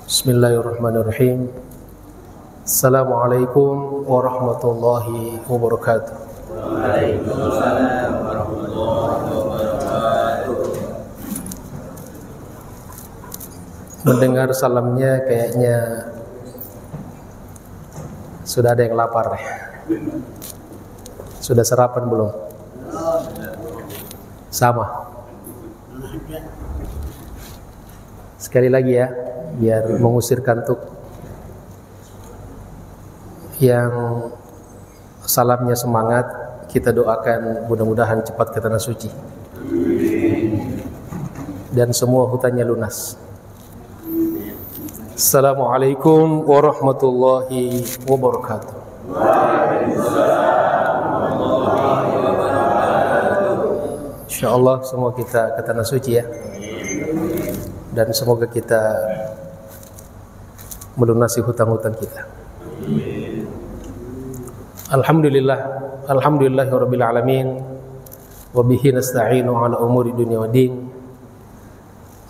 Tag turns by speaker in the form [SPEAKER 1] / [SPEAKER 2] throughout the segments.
[SPEAKER 1] Bismillahirrahmanirrahim. Assalamualaikum warahmatullahi wabarakatuh.
[SPEAKER 2] Waalaikumsalam warahmatullahi wabarakatuh.
[SPEAKER 1] Mendengar salamnya kayaknya sudah ada yang lapar deh. Sudah sarapan belum? Sama. Sekali lagi ya, biar mengusir kantuk. Yang salamnya semangat, kita doakan mudah-mudahan cepat ke tanah suci dan semua hutannya lunas. Assalamualaikum warahmatullahi wabarakatuh. InsyaAllah semua kita ke tanah suci ya. Dan semoga kita melunasi hutang-hutang kita. Alhamdulillah, alhamdulillahirabbil alamin, wa bihi nasta'inu ala umuri dunya waddin.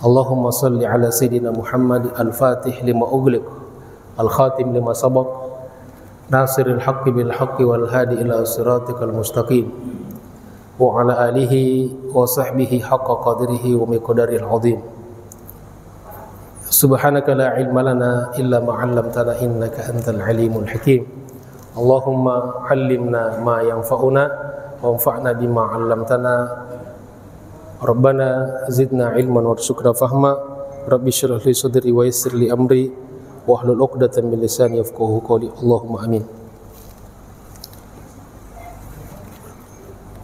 [SPEAKER 1] Allahumma salli ala sayyidina Muhammad al-Fatih lima ughliq, al-Khatim lima sabaq, nasiril haqqi bil haqqi wal hadi ila siratikal mustaqim, wa ala alihi wa sahbihi haqqa qadrihi wa miqdaril azim. Subhanaka la ilma lana illa ma 'allamtana innaka antal alimul hakim. Allahumma 'allimna ma yanfa'una wanfa'na bima 'allamtana. Rabbana zidna ilman warzuqna fahma. Rabbi shrah li sadri wa yassir li amri wahlul 'uqdatam min lisani yafqahu qawli. Allahumma amin.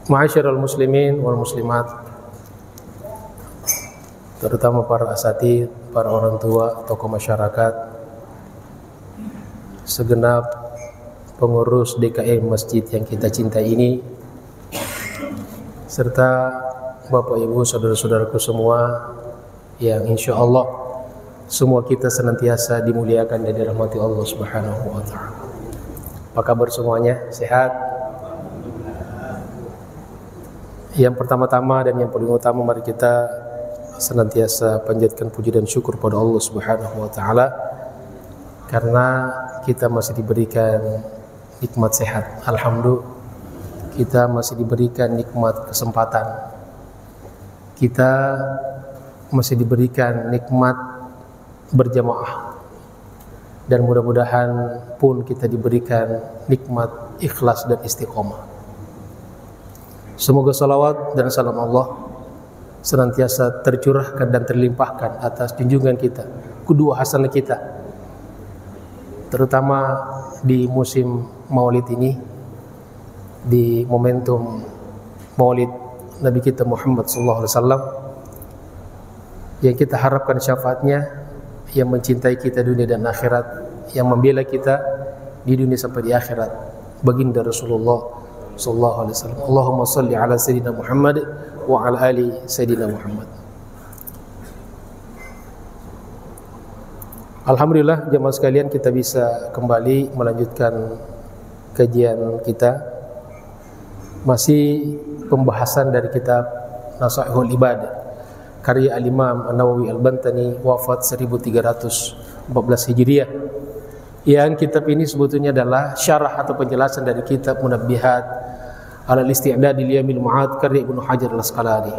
[SPEAKER 1] Ma'asyiral muslimin wal muslimat, terutama para asatidz, para orang tua, tokoh masyarakat, segenap pengurus DKM masjid yang kita cintai ini, serta Bapak Ibu saudara-saudaraku semua yang insya Allah semua kita senantiasa dimuliakan dan dirahmati Allah Subhanahu wa ta'ala. Apa kabar semuanya? Sehat? Yang pertama-tama dan yang paling utama, mari kita senantiasa panjatkan puji dan syukur pada Allah Subhanahu wa ta'ala, karena kita masih diberikan nikmat sehat. Alhamdulillah, kita masih diberikan nikmat kesempatan, kita masih diberikan nikmat berjamaah, dan mudah-mudahan pun kita diberikan nikmat ikhlas dan istiqomah. Semoga salawat dan salam Allah senantiasa tercurahkan dan terlimpahkan atas junjungan kita, kedua hasanah kita, terutama di musim Maulid ini, di momentum Maulid Nabi kita Muhammad SAW, yang kita harapkan syafaatnya, yang mencintai kita dunia dan akhirat, yang membela kita di dunia sampai di akhirat, baginda Rasulullah sallallahu alaihi wasallam. Allahumma salli ala sayyidina Muhammad wa ala ali sayyidina Muhammad. Alhamdulillah jemaah sekalian, kita bisa kembali melanjutkan kajian kita, masih pembahasan dari kitab Nasaihul Ibad karya Al-Imam An-Nawawi Al-Bantani, wafat 1314 Hijriah. Yang kitab ini sebetulnya adalah syarah atau penjelasan dari kitab Munabbihat ala al-Isti'dad li Yaumil Ma'ad karya Ibnu Hajar Al-Asqalani.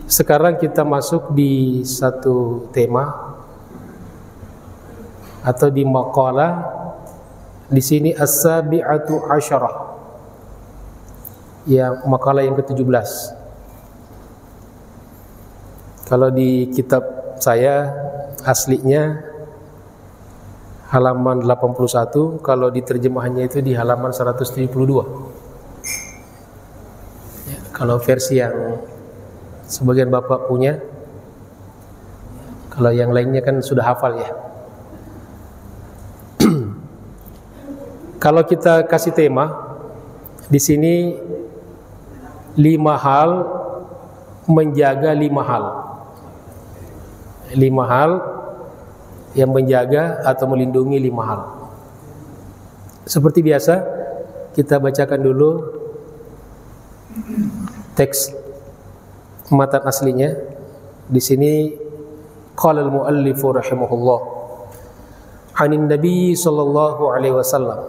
[SPEAKER 1] Sekarang kita masuk di satu tema atau di maqalah di sini as-sabi'atu asyarah, yang makalah yang ke-17. Kalau di kitab saya aslinya halaman 81, kalau di terjemahannya itu di halaman 172. Ya, kalau versi yang sebagian Bapak punya, kalau yang lainnya kan sudah hafal ya. Kalau kita kasih tema di sini 5 hal menjaga 5 hal. 5 hal yang menjaga atau melindungi 5 hal. Seperti biasa, kita bacakan dulu teks matan aslinya. Di sini qala al-muallif rahimahullah, anin nabi sallallahu alaihi wasallam,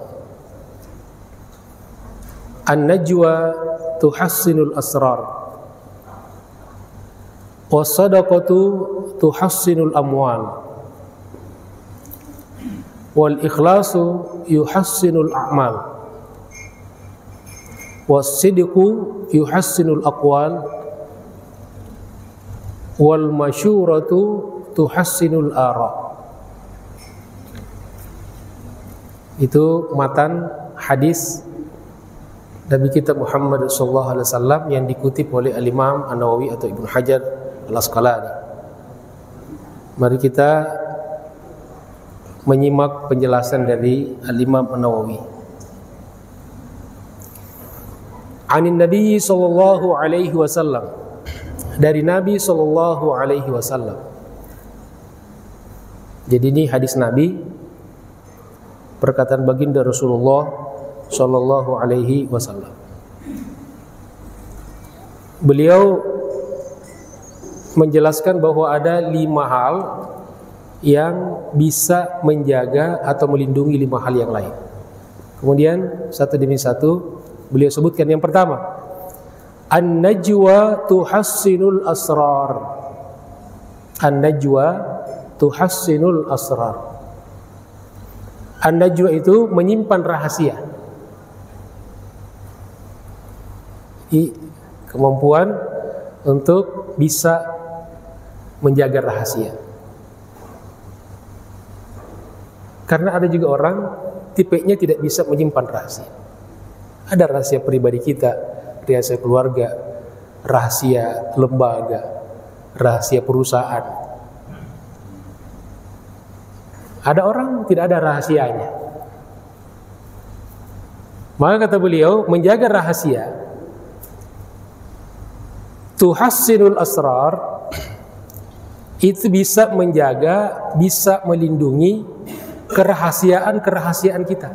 [SPEAKER 1] an-najwa tuhassinul asrar, was-sadaqatu tuhassinul amwal, wal ikhlasu yuhassinul a'mal, was-sidqu yuhassinul aqwal, wal masyuratu tuhassinul ara. Itu matan hadis Nabi kita Muhammad sallallahu alaihi wasallam yang dikutip oleh Al-Imam An-Nawawi atau Ibnu Hajar Al-Asqalani. Mari kita menyimak penjelasan dari Al-Imam An-Nawawi. Anin Nabi sallallahu alaihi wasallam, dari Nabi sallallahu alaihi wasallam. Jadi ini hadis Nabi, perkataan baginda Rasulullah sallallahu alaihi wasallam. Beliau menjelaskan bahwa ada 5 hal yang bisa menjaga atau melindungi 5 hal yang lain. Kemudian satu demi satu beliau sebutkan. Yang pertama, an-najwa tuhassinul asrar. An-najwa tuhassinul asrar. An-najwa itu menyimpan rahasia. Kemampuan untuk bisa menjaga rahasia. Karena ada juga orang tipenya tidak bisa menyimpan rahasia. Ada rahasia pribadi kita, rahasia keluarga, rahasia lembaga, rahasia perusahaan. Ada orang tidak ada rahasianya. Maka kata beliau, menjaga rahasia, tuhassinul asrar, itu bisa menjaga, bisa melindungi kerahasiaan kita.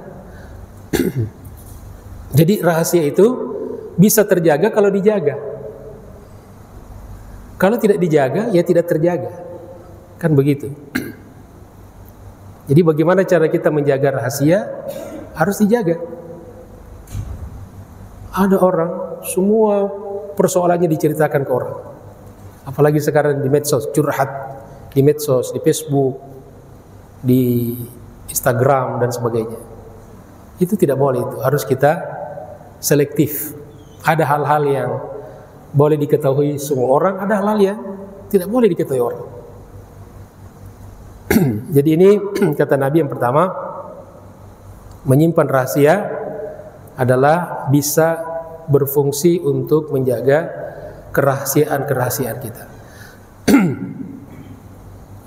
[SPEAKER 1] Jadi rahasia itu bisa terjaga kalau dijaga. Kalau tidak dijaga, ya tidak terjaga. Kan begitu. Jadi bagaimana cara kita menjaga rahasia? Harus dijaga. Ada orang, semua persoalannya diceritakan ke orang. Apalagi sekarang di medsos, curhat di medsos, di Facebook, di Instagram dan sebagainya. Itu tidak boleh, itu harus kita selektif. Ada hal-hal yang boleh diketahui semua orang, ada hal-hal yang tidak boleh diketahui orang. Jadi ini kata Nabi yang pertama, menyimpan rahasia adalah bisa berfungsi untuk menjaga kerahasiaan kita.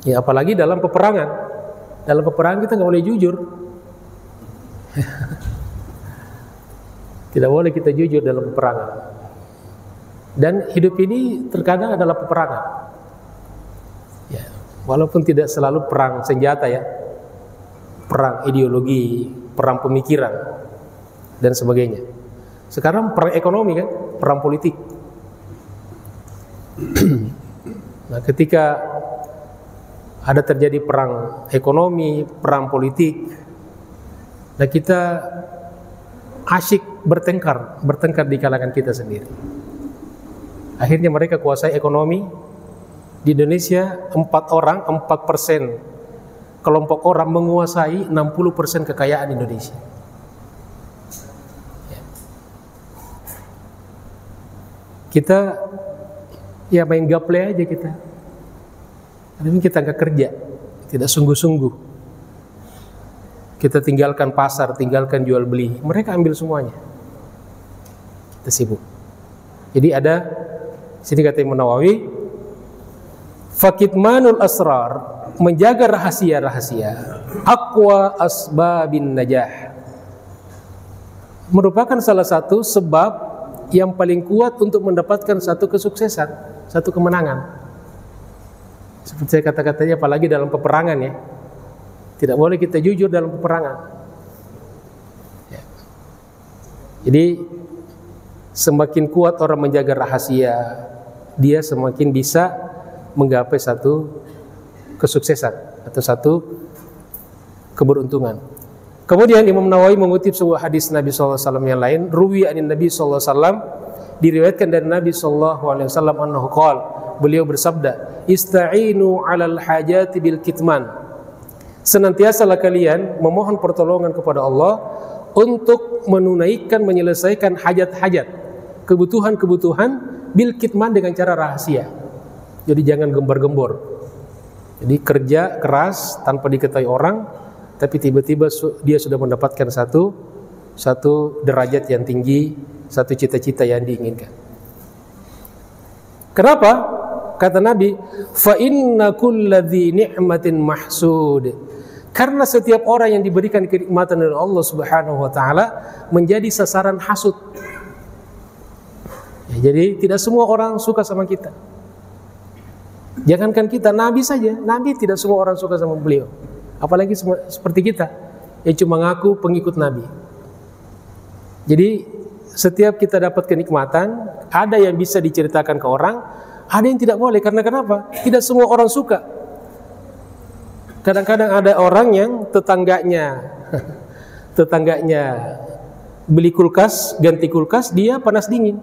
[SPEAKER 1] Ya, apalagi dalam peperangan. Dalam peperangan kita nggak boleh jujur. Tidak boleh kita jujur dalam peperangan. Dan hidup ini terkadang adalah peperangan. Ya, walaupun tidak selalu perang senjata ya, perang ideologi, perang pemikiran dan sebagainya. Sekarang perang ekonomi kan, perang politik. Nah, ketika ada terjadi perang ekonomi, perang politik, dan kita asyik bertengkar di kalangan kita sendiri. Akhirnya mereka kuasai ekonomi. Di Indonesia 4% kelompok orang menguasai 60% kekayaan Indonesia. Kita ya main gaple aja kita. Tapi kita nggak kerja, tidak sungguh-sungguh. Kita tinggalkan pasar, tinggalkan jual beli, mereka ambil semuanya. Kita sibuk. Jadi ada sini kata Imam Nawawi, fakitmanul asrar, menjaga rahasia-rahasia, aqwa asbabin najah, merupakan salah satu sebab yang paling kuat untuk mendapatkan satu kesuksesan, satu kemenangan. Seperti saya kata-katanya, apalagi dalam peperangan ya. Tidak boleh kita jujur dalam peperangan. Ya. Jadi semakin kuat orang menjaga rahasia, dia semakin bisa menggapai satu kesuksesan atau satu keberuntungan. Kemudian Imam Nawawi mengutip sebuah hadis Nabi SAW yang lain, ruwi anin Nabi SAW, diriwayatkan dari Nabi SAW annahu qala, beliau bersabda, ista'inu 'alal hajati bil kitman. Senantiasalah kalian memohon pertolongan kepada Allah untuk menunaikan, menyelesaikan hajat-hajat, kebutuhan-kebutuhan bil kitman dengan cara rahasia. Jadi jangan gembar-gembor. Jadi kerja keras tanpa diketahui orang, tapi tiba-tiba dia sudah mendapatkan satu derajat yang tinggi, satu cita-cita yang diinginkan. Kenapa? Kata Nabi, fa inna kulladzi ni'matin mahsud. Karena setiap orang yang diberikan kenikmatan dari Allah Subhanahu wa taala menjadi sasaran hasud. Ya, jadi tidak semua orang suka sama kita. Jangankan kita, Nabi saja, Nabi tidak semua orang suka sama beliau. Apalagi seperti kita yang cuma ngaku pengikut Nabi. Jadi setiap kita dapat kenikmatan, ada yang bisa diceritakan ke orang, ada yang tidak boleh. Karena kenapa? Tidak semua orang suka. Kadang-kadang ada orang yang tetangganya beli kulkas, ganti kulkas, dia panas dingin.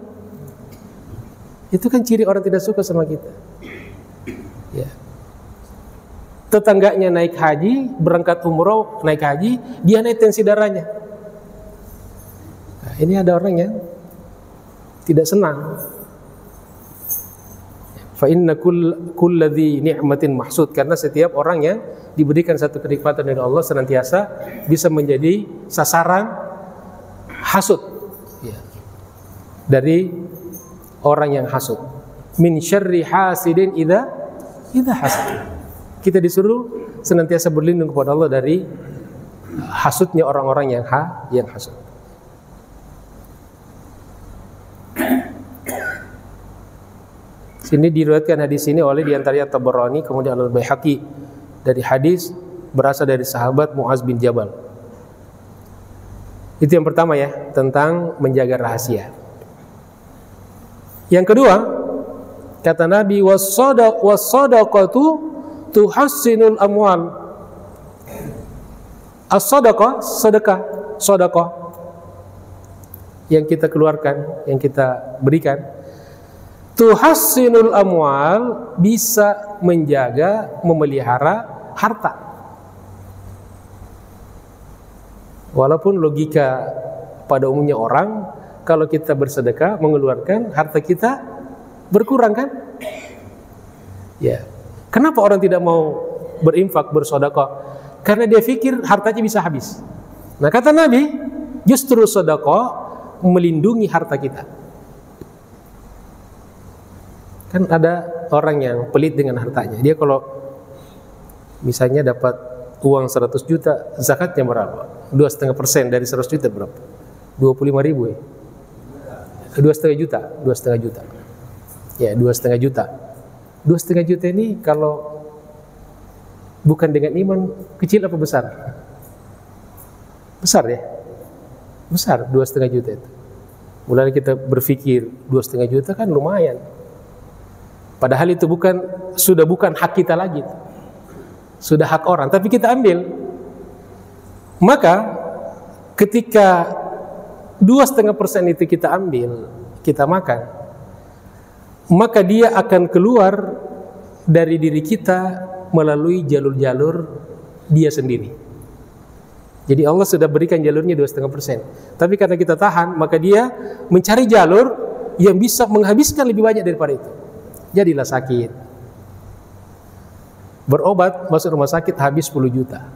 [SPEAKER 1] Itu kan ciri orang tidak suka sama kita. Ya. Tetangganya naik haji, berangkat umroh, naik haji, dia naik tensi darahnya. Nah, ini ada orang yang tidak senang. Fa inna kulladzi ni'matin mahsud, karena setiap orang yang diberikan satu kenikmatan dari Allah senantiasa bisa menjadi sasaran hasud, ya, dari orang yang hasud. Min syarri hasidin idza hasad. Kita disuruh senantiasa berlindung kepada Allah dari hasudnya orang-orang yang hasud. Sini diriwayatkan hadis ini oleh diantaranya Tabarani, kemudian Al-Baihaqi, dari hadis berasal dari sahabat Muaz bin Jabal. Itu yang pertama ya, tentang menjaga rahasia. Yang kedua, kata Nabi, was-shadaqatu tuhassinul amwal. As-shadaqah, sedekah yang kita keluarkan, yang kita berikan, tuhassinul amwal, bisa menjaga, memelihara harta. Walaupun logika pada umumnya orang, kalau kita bersedekah, mengeluarkan, harta kita berkurang kan? Ya. Kenapa orang tidak mau berinfak, bersedekah? Karena dia pikir hartanya bisa habis. Nah, kata Nabi, justru sedekah melindungi harta kita. Kan ada orang yang pelit dengan hartanya. Dia kalau misalnya dapat uang 100 juta, zakatnya berapa? 2,5% dari 100 juta berapa? 25.000 ya? 2,5 juta. Ya, 2,5 juta. 2,5 juta ini kalau bukan dengan iman, kecil apa besar? Besar ya? Besar, 2,5 juta itu. Mulai kita berpikir 2,5 juta kan lumayan. Padahal itu sudah bukan hak kita lagi, sudah hak orang, tapi kita ambil. Maka ketika 2,5% itu kita ambil, kita makan, maka dia akan keluar dari diri kita melalui jalur-jalur dia sendiri. Jadi Allah sudah berikan jalurnya 2,5%, tapi karena kita tahan, maka dia mencari jalur yang bisa menghabiskan lebih banyak daripada itu. Jadilah sakit, berobat, masuk rumah sakit habis 10 juta,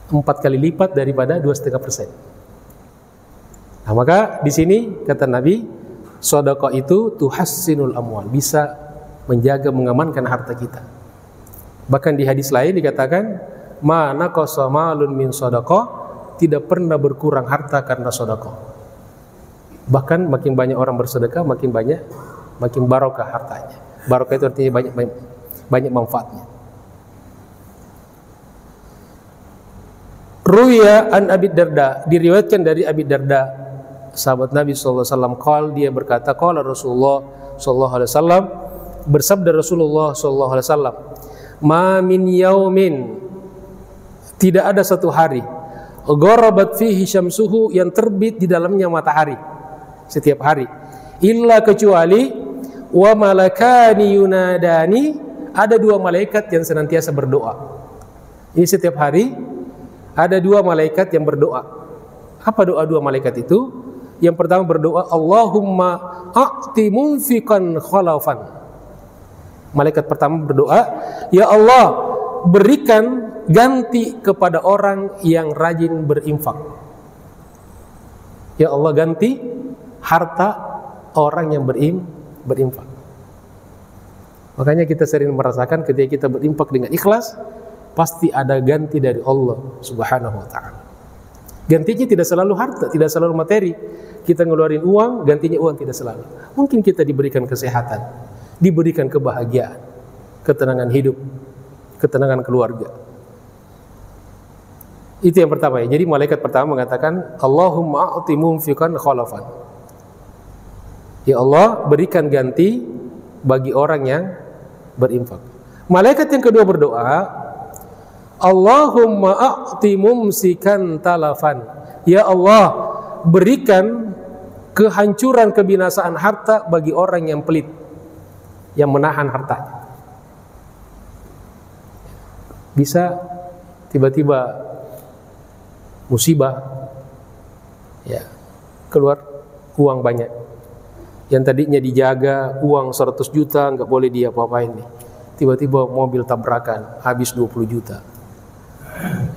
[SPEAKER 1] 4 kali lipat daripada 2,5%. Nah, maka di sini kata Nabi, sedekah itu tuhassinul amwal, bisa menjaga, mengamankan harta kita. Bahkan di hadis lain dikatakan, ma naqasa malun min sedekah, tidak pernah berkurang harta karena sedekah. Bahkan makin banyak orang bersedekah, makin barokah hartanya. Barokah itu artinya banyak manfaatnya. Ruya an Abi Darda, diriwayatkan dari Abi Darda, sahabat Nabi SAW, dia berkata, qala Rasulullah SAW, bersabda Rasulullah SAW, ma min yaumin, tidak ada satu hari, gharabat fihi syamsuhu, yang terbit di dalamnya matahari setiap hari, illa kecuali wa malakani yunadani, ada dua malaikat yang senantiasa berdoa. Ini setiap hari ada dua malaikat yang berdoa. Apa doa dua malaikat itu? Yang pertama berdoa, Allahumma a'ti munfiqan khalafan. Malaikat pertama berdoa, ya Allah, berikan ganti kepada orang yang rajin berinfak. Ya Allah, ganti harta orang yang berinfak. Makanya kita sering merasakan ketika kita berinfak dengan ikhlas, pasti ada ganti dari Allah Subhanahu wa ta'ala. Gantinya tidak selalu harta, tidak selalu materi. Kita ngeluarin uang, gantinya uang tidak selalu. Mungkin kita diberikan kesehatan, diberikan kebahagiaan, ketenangan hidup, ketenangan keluarga. Itu yang pertama ya. Jadi malaikat pertama mengatakan, Allahumma a'ti munfiqan khalafan. Ya Allah, berikan ganti bagi orang yang berinfak. Malaikat yang kedua berdoa, Allahumma a'ti mumsikan talafan. Ya Allah, berikan kehancuran, kebinasaan harta bagi orang yang pelit, yang menahan hartanya. Bisa tiba-tiba musibah, ya, keluar uang banyak. Yang tadinya dijaga uang 100 juta, nggak boleh dia apa-apain nih. Tiba-tiba mobil tabrakan, habis 20 juta.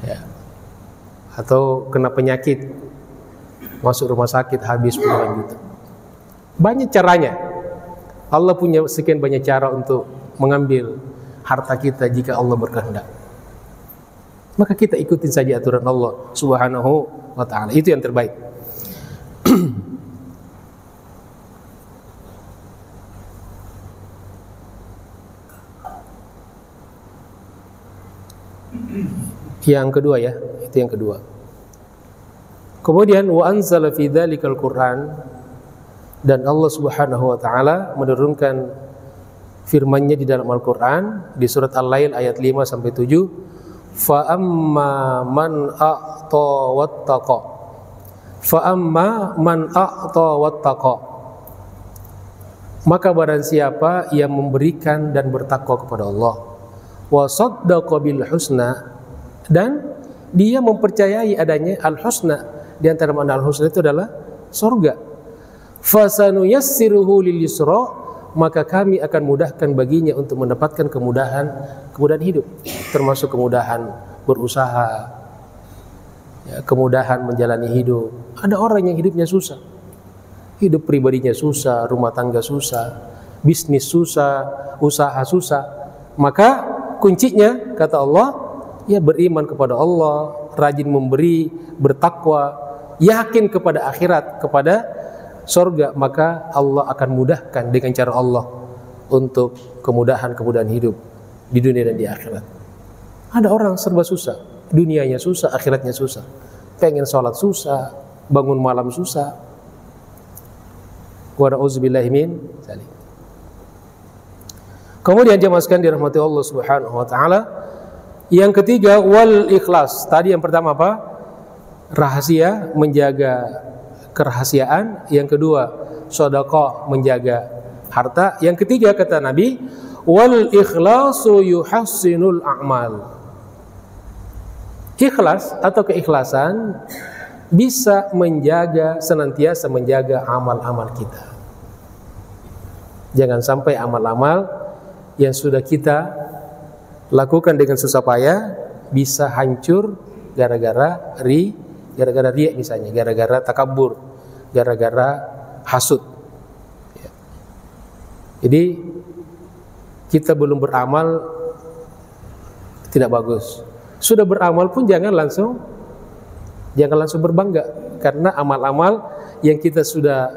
[SPEAKER 1] Ya. Atau kena penyakit, masuk rumah sakit, habis puluhan juta. Banyak caranya. Allah punya sekian banyak cara untuk mengambil harta kita jika Allah berkehendak. Maka kita ikutin saja aturan Allah Subhanahu wa ta'ala. Itu yang terbaik. Yang kedua ya, itu yang kedua. Kemudian wa anzala fi dzalikal Qur'an, dan Allah Subhanahu wa taala menurunkan firman-Nya di dalam Al-Qur'an di surat Al-Lail ayat 5 sampai 7, fa amma man a'ta wattaqa. Fa amma man a'ta wattaqa. Maka barang siapa yang memberikan dan bertakwa kepada Allah, wa saddaqa bil husna, dan dia mempercayai adanya al-husna. Di antara makna al-husna itu adalah surga. Fasanuyassiruhu lil yusra, maka kami akan mudahkan baginya untuk mendapatkan kemudahan hidup, termasuk kemudahan berusaha, ya, kemudahan menjalani hidup. Ada orang yang hidupnya susah, hidup pribadinya susah, rumah tangga susah, bisnis susah, usaha susah. Maka kuncinya, kata Allah, ya beriman kepada Allah, rajin memberi, bertakwa, yakin kepada akhirat, kepada surga, maka Allah akan mudahkan dengan cara Allah untuk kemudahan hidup di dunia dan di akhirat. Ada orang serba susah, dunianya susah, akhiratnya susah. Pengen sholat susah, bangun malam susah. Wa na'udzubillahi min dzalik. Kemudian jemaah sekalian dirahmati Allah Subhanahu wa taala, yang ketiga wal ikhlas. Tadi yang pertama apa? Rahasia, menjaga kerahasiaan. Yang kedua sedekah, menjaga harta. Yang ketiga kata Nabi, wal ikhlasu yuhassinul a'mal. Ikhlas atau keikhlasan bisa senantiasa menjaga amal-amal kita. Jangan sampai amal-amal yang sudah kita lakukan dengan susah payah bisa hancur gara-gara riya misalnya, gara-gara takabur, gara-gara hasud. Ya. Jadi kita belum beramal tidak bagus. Sudah beramal pun jangan langsung berbangga, karena amal-amal yang kita sudah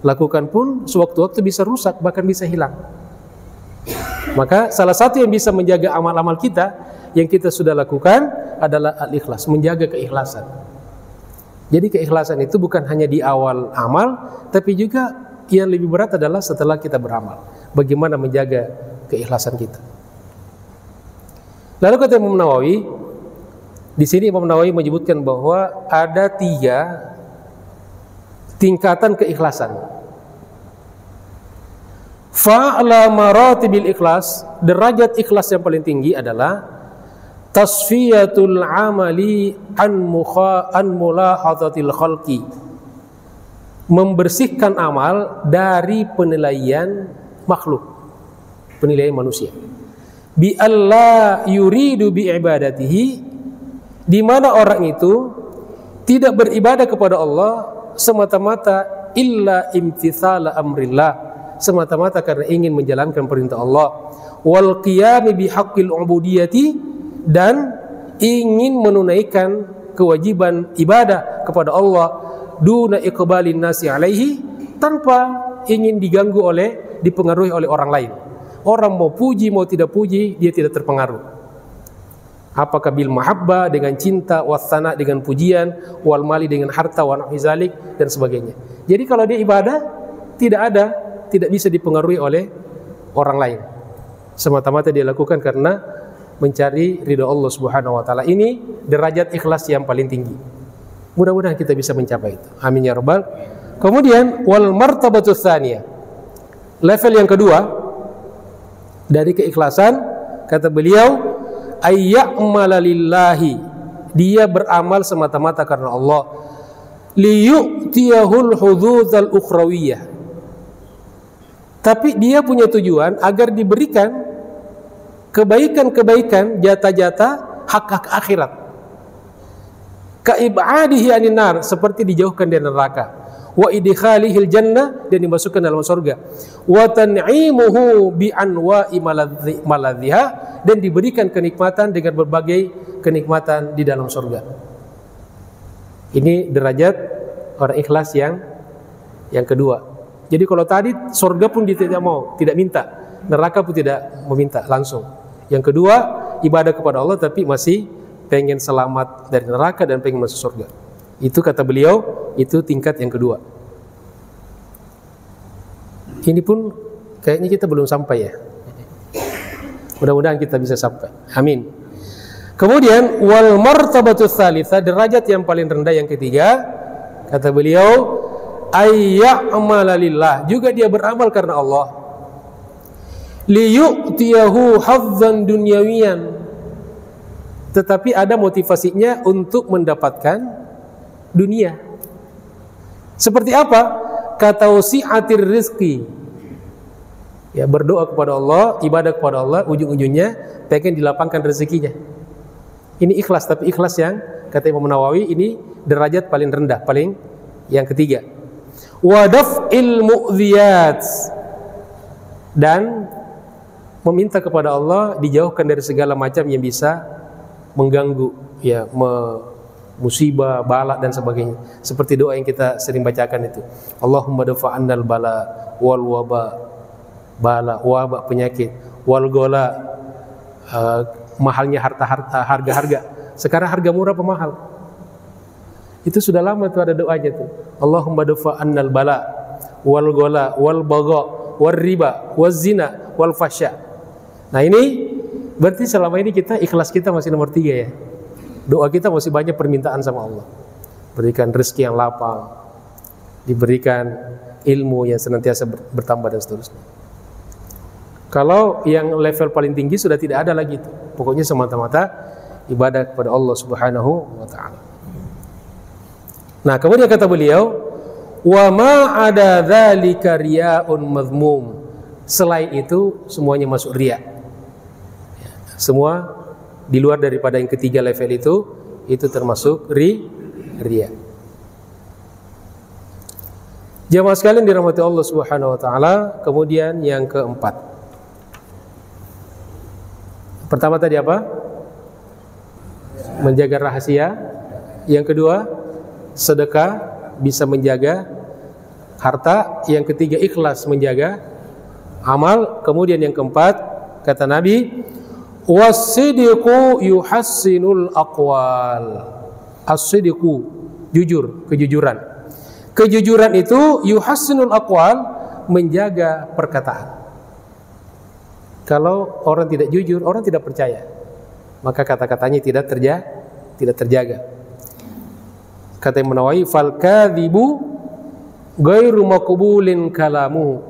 [SPEAKER 1] lakukan pun sewaktu-waktu bisa rusak, bahkan bisa hilang. Maka salah satu yang bisa menjaga amal-amal kita yang kita sudah lakukan adalah al-ikhlas, menjaga keikhlasan. Jadi keikhlasan itu bukan hanya di awal amal, tapi juga yang lebih berat adalah setelah kita beramal. Bagaimana menjaga keikhlasan kita. Lalu kata Imam Nawawi, di sini Imam Nawawi menyebutkan bahwa ada 3 tingkatan keikhlasan. Fa'ala maratibil ikhlas, derajat ikhlas yang paling tinggi adalah tasfiyatul amali an mulahadzatil khalqi, membersihkan amal dari penilaian makhluk, penilaian manusia. Bi alla yuridu bi ibadatihi, di mana orang itu tidak beribadah kepada Allah semata-mata illa imtithala amrillah, semata-mata karena ingin menjalankan perintah Allah, wal qiyami bi haqqil ubudiyati, dan ingin menunaikan kewajiban ibadah kepada Allah, duna iqbalin nasi alaihi, tanpa ingin diganggu dipengaruhi oleh orang lain. Orang mau puji mau tidak puji, dia tidak terpengaruh. Apakah bil mahabbah, dengan cinta, wasana dengan pujian, wal mali dengan harta, wa nahwi zalik, dan sebagainya. Jadi kalau dia ibadah tidak bisa dipengaruhi oleh orang lain. Semata-mata dia lakukan karena mencari ridha Allah Subhanahu wa taala. Ini derajat ikhlas yang paling tinggi. Mudah-mudahan kita bisa mencapai itu. Amin ya rabbal. Kemudian wal martabatus tsaniyah, level yang kedua dari keikhlasan, kata beliau, ayya'mala lillahi, dia beramal semata-mata karena Allah, liyu'tiyahul hudzudzal ukhrawiyah, tapi dia punya tujuan agar diberikan kebaikan-kebaikan, jatah-jatah hak-hak akhirat. Ka'ib'adihi anin nar, seperti dijauhkan dari neraka. Wa idkhalihil jannah, dan dimasukkan dalam surga. Wa tan'imuhu bi anwa'i maladhiha, dan diberikan kenikmatan dengan berbagai kenikmatan di dalam surga. Ini derajat orang ikhlas yang kedua. Jadi kalau tadi surga pun dia tidak mau, tidak minta, neraka pun tidak meminta langsung. Yang kedua, ibadah kepada Allah tapi masih pengen selamat dari neraka dan pengen masuk surga. Itu kata beliau, itu tingkat yang kedua. Ini pun kayaknya kita belum sampai ya. Mudah-mudahan kita bisa sampai. Amin. Kemudian wal martabatus tsalitsah, derajat yang paling rendah yang ketiga, kata beliau, ayya'mala lillah, juga dia beramal karena Allah, liyu'tiyahu hazzan dunyawiyan, tetapi ada motivasinya untuk mendapatkan dunia. Seperti apa? Katausi'atir rizqi, ya, berdoa kepada Allah, ibadah kepada Allah, ujung-ujungnya pengen dilapangkan rezekinya. Ini ikhlas, tapi ikhlas yang kata Imam Nawawi ini derajat paling rendah, paling yang ketiga. Wa daf'il mu'dhiyat, dan meminta kepada Allah dijauhkan dari segala macam yang bisa mengganggu, ya, musibah, bala dan sebagainya. Seperti doa yang kita sering bacakan itu. Allahumma dafa'annal bala wal waba, bala, wabak, penyakit, wal gola, mahalnya harga-harga. Sekarang harga murah apa mahal? Itu sudah lama tuh ada doanya tuh. Allahumma dafa'annal bala wal gola wal baga wal riba wal zina wal fasya. Nah ini berarti selama ini ikhlas kita masih nomor 3 ya. Doa kita masih banyak permintaan sama Allah. Berikan rezeki yang lapang, diberikan ilmu yang senantiasa bertambah dan seterusnya. Kalau yang level paling tinggi sudah tidak ada lagi itu. Pokoknya semata-mata ibadah kepada Allah Subhanahu wa taala. Nah, kemudian kata beliau, wa ma ada dzalika riya'un madhmum. Selain itu semuanya masuk riya. Semua di luar daripada yang ketiga level itu termasuk riya. Jamaah sekalian dirahmati Allah Subhanahu wa taala. Kemudian yang keempat. Pertama tadi apa? Menjaga rahasia. Yang kedua, sedekah, bisa menjaga harta. Yang ketiga, ikhlas, menjaga amal. Kemudian yang keempat, kata Nabi, was-sidqu yuhassinul aqwal. As-sidqu, kejujuran. Kejujuran itu yuhassinul aqwal, menjaga perkataan. Kalau orang tidak jujur, orang tidak percaya, maka kata-katanya tidak terjaga. Kata Imam Nawawi, fal kadhibu ghairu maqbulin kalamuhu.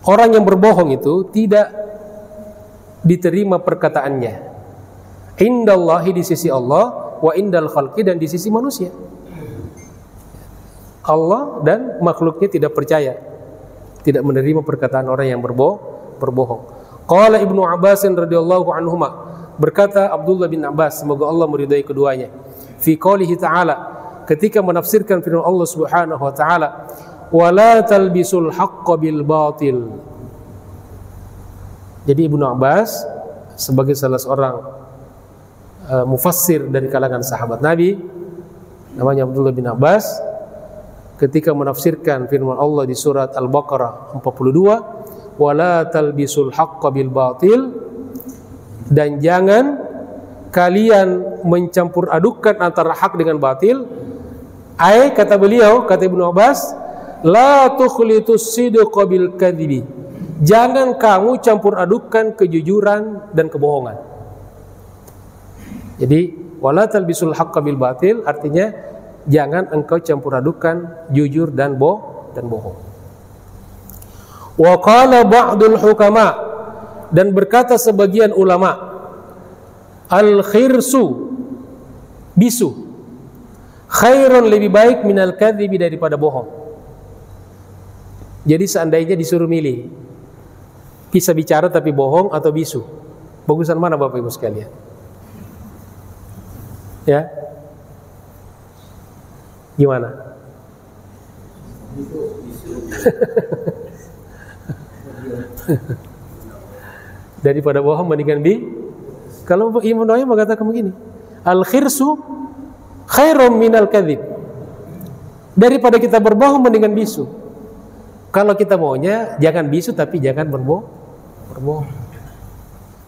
[SPEAKER 1] Orang yang berbohong itu tidak diterima perkataannya. Indallahi, di sisi Allah, wa indal khalqi, dan di sisi manusia. Allah dan makhluknya tidak percaya, tidak menerima perkataan orang yang berbohong. Qala Ibnu Abbas radhiyallahu anhuma, berkata Abdullah bin Abbas, semoga Allah meridai keduanya, fi qoulihi ta'ala, ketika menafsirkan firman Allah Subhanahu wa taala, wala talbisul haqqo bil batil. Jadi Ibnu Abbas sebagai salah seorang mufassir dari kalangan sahabat Nabi, namanya Abdullah bin Abbas, ketika menafsirkan firman Allah di surat Al-Baqarah 42, wala talbisul haqqo bil batil, dan jangan kalian mencampur adukan antara hak dengan batil. Kata beliau, kata Ibnu Abbas, la tukhlitus sidqa bil kadhibi, jangan kamu campur adukan kejujuran dan kebohongan. Jadi wala talbisul haqqo bil batil artinya jangan engkau campur adukan jujur dan bohong. Wa qala ba'dul hukama, dan berkata sebagian ulama, al khirsu, bisu, khairun, lebih baik minal kadhibi, daripada bohong. Jadi seandainya disuruh milih, bisa bicara tapi bohong atau bisu, bagusan mana Bapak Ibu sekalian? Ya, gimana? Daripada bohong mendingan kalau Imam Nawawi mengatakan begini, al khirsu khairum minal kadhib, daripada kita berbohong mendingan bisu. Kalau kita maunya jangan bisu tapi jangan berbohong.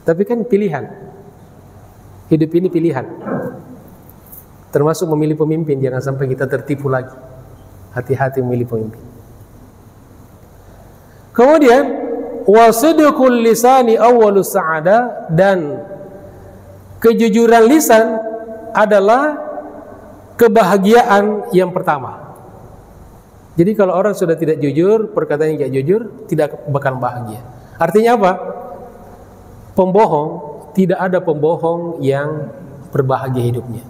[SPEAKER 1] Tapi kan pilihan, hidup ini pilihan, termasuk memilih pemimpin. Jangan sampai kita tertipu lagi. Hati-hati memilih pemimpin. Kemudian wasidqul lisani awwalus sa'ada, dan kejujuran lisan adalah kebahagiaan yang pertama. Jadi kalau orang sudah tidak jujur, perkataan yang tidak jujur, tidak bakal bahagia. Artinya apa? Pembohong, tidak ada pembohong yang berbahagia hidupnya.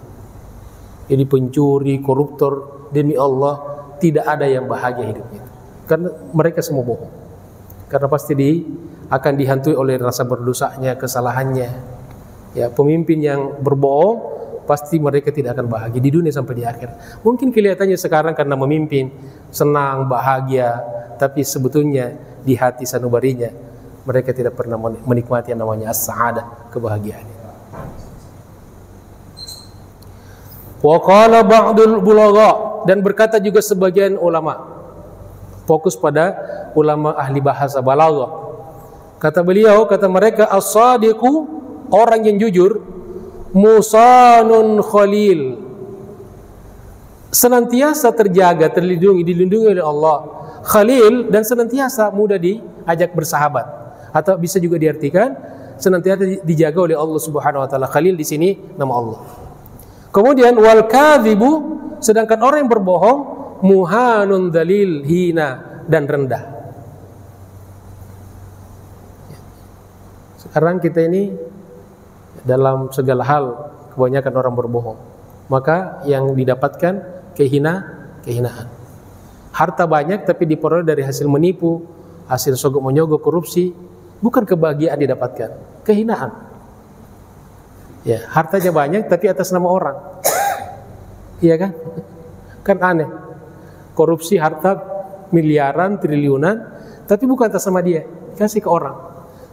[SPEAKER 1] Jadi pencuri, koruptor, demi Allah tidak ada yang bahagia hidupnya, karena mereka semua bohong. Karena pasti akan dihantui oleh rasa berdosanya, kesalahannya. Ya, pemimpin yang berbohong pasti mereka tidak akan bahagia di dunia sampai di akhir. Mungkin kelihatannya sekarang karena memimpin senang, bahagia, tapi sebetulnya di hati sanubarinya mereka tidak pernah menikmati yang namanya as-sa'adah, kebahagiaan. Wa qala ba'dul bulagha, dan berkata juga sebagian ulama, fokus pada ulama ahli bahasa balaghah. Kata beliau, kata mereka, as-sadiqu, orang yang jujur, musanun khalil, senantiasa terjaga, dilindungi oleh Allah. Khalil, dan senantiasa mudah diajak bersahabat, atau bisa juga diartikan senantiasa dijaga oleh Allah Subhanahu wa taala. Khalil di sini nama Allah. Kemudian wal kadhibu, sedangkan orang yang berbohong, muhanun dalil, hina dan rendah. Sekarang kita ini dalam segala hal kebanyakan orang berbohong, maka yang didapatkan kehinaan. Harta banyak tapi diperoleh dari hasil menipu, hasil sogok menyogok, korupsi, bukan kebahagiaan didapatkan, kehinaan. Ya, hartanya banyak tapi atas nama orang. Iya kan? Kan aneh. Korupsi harta miliaran, triliunan, tapi bukan atas nama dia, kasih ke orang.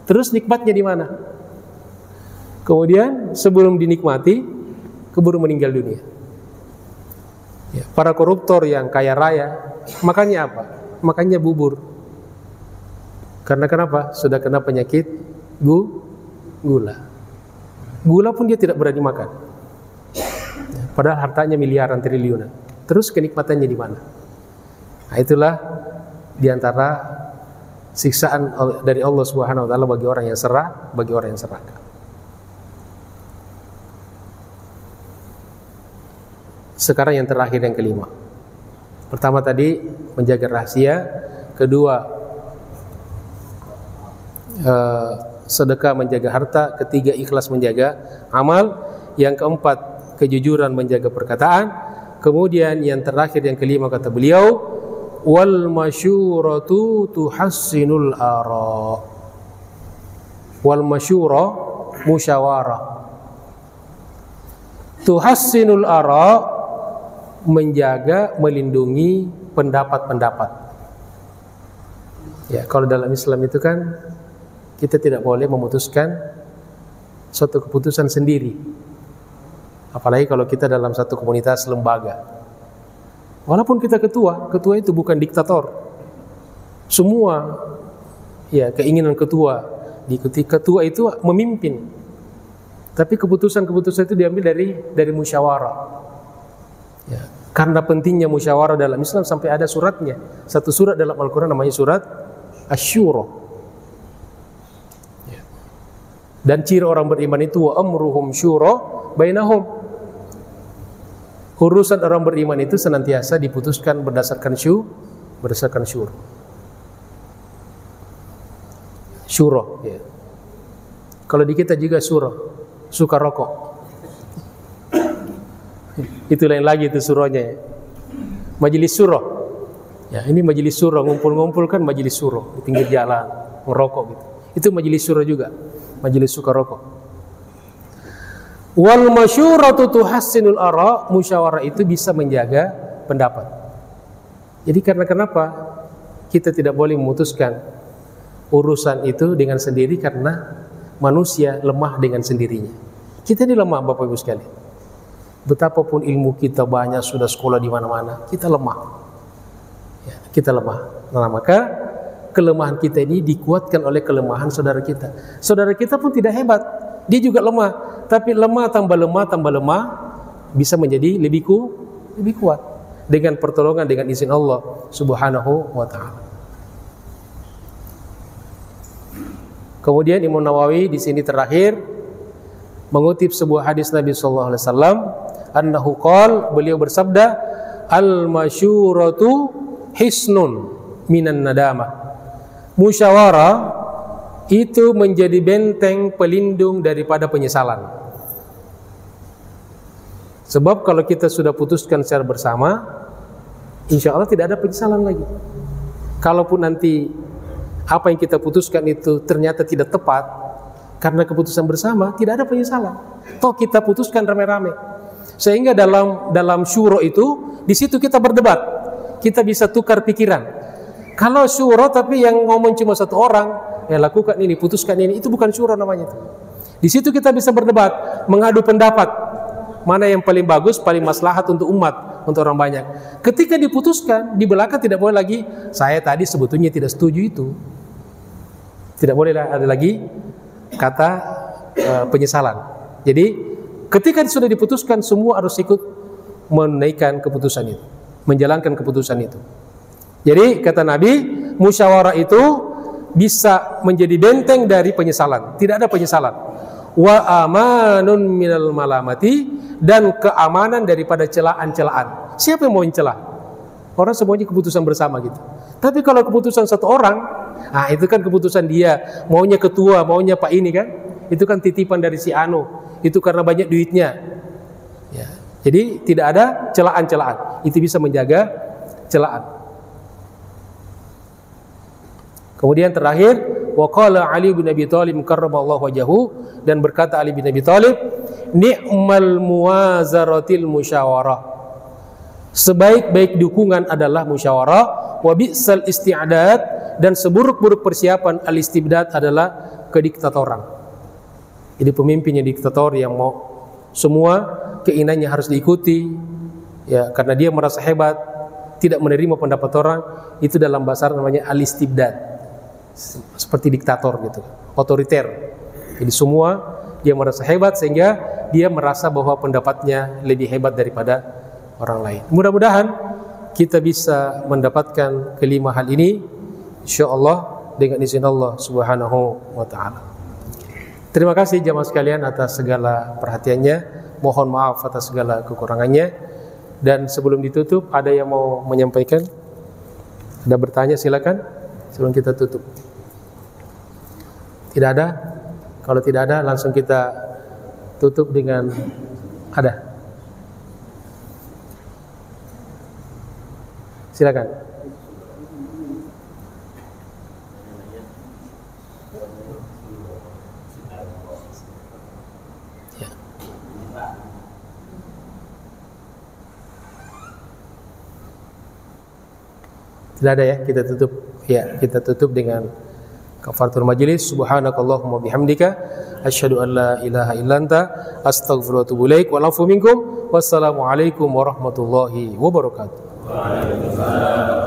[SPEAKER 1] Terus nikmatnya di mana? Kemudian sebelum dinikmati, keburu meninggal dunia. Ya, para koruptor yang kaya raya, makannya apa? Makannya bubur. Karena kenapa? Sudah kena penyakit gula. Gula pun dia tidak berani makan. Ya, Padahal hartanya miliaran, triliunan. Terus kenikmatannya di mana? Nah, itulah diantara siksaan dari Allah Subhanahu wa taala bagi orang yang serah, bagi orang yang serakah. Sekarang yang terakhir, yang kelima. Pertama tadi menjaga rahasia, kedua sedekah menjaga harta, ketiga ikhlas menjaga amal, yang keempat kejujuran menjaga perkataan, kemudian yang terakhir yang kelima kata beliau, wal masyuratu tuhassinul ara. Wal masyura musyawarah. Tuhassinul ara menjaga, melindungi pendapat-pendapat. Ya, kalau dalam Islam itu kan kita tidak boleh memutuskan suatu keputusan sendiri. Apalagi kalau kita dalam satu komunitas lembaga. Walaupun kita ketua itu bukan diktator. Semua ya keinginan ketua diikuti. Ketua itu memimpin. Tapi keputusan-keputusan itu diambil dari musyawarah. Ya, karena pentingnya musyawarah dalam Islam sampai ada suratnya. Satu surat dalam Al-Quran namanya surat Asy-Syura. Ya. Dan ciri orang beriman itu wa amruhum syura bainahum. Urusan orang beriman itu senantiasa diputuskan berdasarkan syura. Syura, ya. Kalau di kita juga syura, suka rokok. Itu lain lagi itu surahnya, ya. Majelis surah. Ya, ini majelis surah, ngumpul-ngumpul kan majelis surah di pinggir jalan, merokok gitu. Itu majelis surah juga, majelis suka rokok. Wal masyuratu tuhassinul ara, musyawarah itu bisa menjaga pendapat. Jadi karena kenapa kita tidak boleh memutuskan urusan itu dengan sendiri, karena manusia lemah dengan sendirinya. Kita ini lemah, Bapak Ibu sekalian. Betapapun ilmu kita banyak, sudah sekolah di mana-mana, kita lemah. Ya, kita lemah. Nah, maka kelemahan kita ini dikuatkan oleh kelemahan saudara kita. Saudara kita pun tidak hebat, dia juga lemah. Tapi lemah tambah lemah bisa menjadi lebih kuat dengan pertolongan, dengan izin Allah Subhanahu wa taala. Kemudian Imam Nawawi di sini terakhir mengutip sebuah hadis Nabi sallallahu alaihi wasallam, annahu qala, beliau bersabda, al-masyuratu hisnun minan nadamah. Musyawarah itu menjadi benteng pelindung daripada penyesalan. Sebab kalau kita sudah putuskan secara bersama, insya Allah tidak ada penyesalan lagi. Kalaupun nanti apa yang kita putuskan itu ternyata tidak tepat, karena keputusan bersama tidak ada penyesalan. Toh kita putuskan rame-rame. Sehingga dalam syuro itu, di situ kita berdebat, kita bisa tukar pikiran. Kalau syuro tapi yang ngomong cuma satu orang, ya lakukan ini, putuskan ini, itu bukan syuro namanya. Di situ kita bisa berdebat, mengadu pendapat, mana yang paling bagus, paling maslahat untuk umat, untuk orang banyak. Ketika diputuskan, di belakang tidak boleh lagi, saya tadi sebetulnya tidak setuju itu. Tidak boleh ada lagi kata penyesalan. Jadi ketika sudah diputuskan, semua harus ikut menunaikan keputusan itu, menjalankan keputusan itu. Jadi kata Nabi, musyawarah itu bisa menjadi benteng dari penyesalan. Tidak ada penyesalan. Wa amanun minal malamati, dan keamanan daripada celaan-celaan. Siapa yang mau mencela? Orang semuanya keputusan bersama gitu. Tapi kalau keputusan satu orang, nah itu kan keputusan dia, maunya ketua, maunya Pak ini kan, itu kan titipan dari si Anu, itu karena banyak duitnya. Ya. Jadi tidak ada celaan-celaan, itu bisa menjaga celaan. Kemudian terakhir, waqala Ali bin Abi Thalib karramallahu wajhahu, dan berkata Ali bin Abi Thalib, ni'mal muwazaratil musyawarah. Sebaik-baik dukungan adalah musyawarah, wa bi'sal isti'dad, dan seburuk-buruk persiapan al-istibdad adalah kediktatoran. Jadi pemimpin yang diktator yang mau semua keinginannya harus diikuti, ya, karena dia merasa hebat, tidak menerima pendapat orang, itu dalam bahasa Arab namanya al-istibdad. Seperti diktator gitu, otoriter. Jadi semua dia merasa hebat sehingga dia merasa bahwa pendapatnya lebih hebat daripada orang lain. Mudah-mudahan kita bisa mendapatkan kelima hal ini insyaallah dengan izin Allah Subhanahu wa taala. Terima kasih jamaah sekalian atas segala perhatiannya. Mohon maaf atas segala kekurangannya. Dan sebelum ditutup, ada yang mau menyampaikan? Ada bertanya, silakan sebelum kita tutup. Tidak ada? Kalau tidak ada, langsung kita tutup dengan ada. Silakan. Ya. Tidak ada ya, kita tutup. Ya, kita tutup dengan kafaratul majlis. Subhanakallahumma bihamdika asyhadu an la ilaha illa anta astaghfiruka wa atubu ilaik. Wa lafu minkum. Wassalamualaikum warahmatullahi wabarakatuh.
[SPEAKER 2] Waalaikumsalam.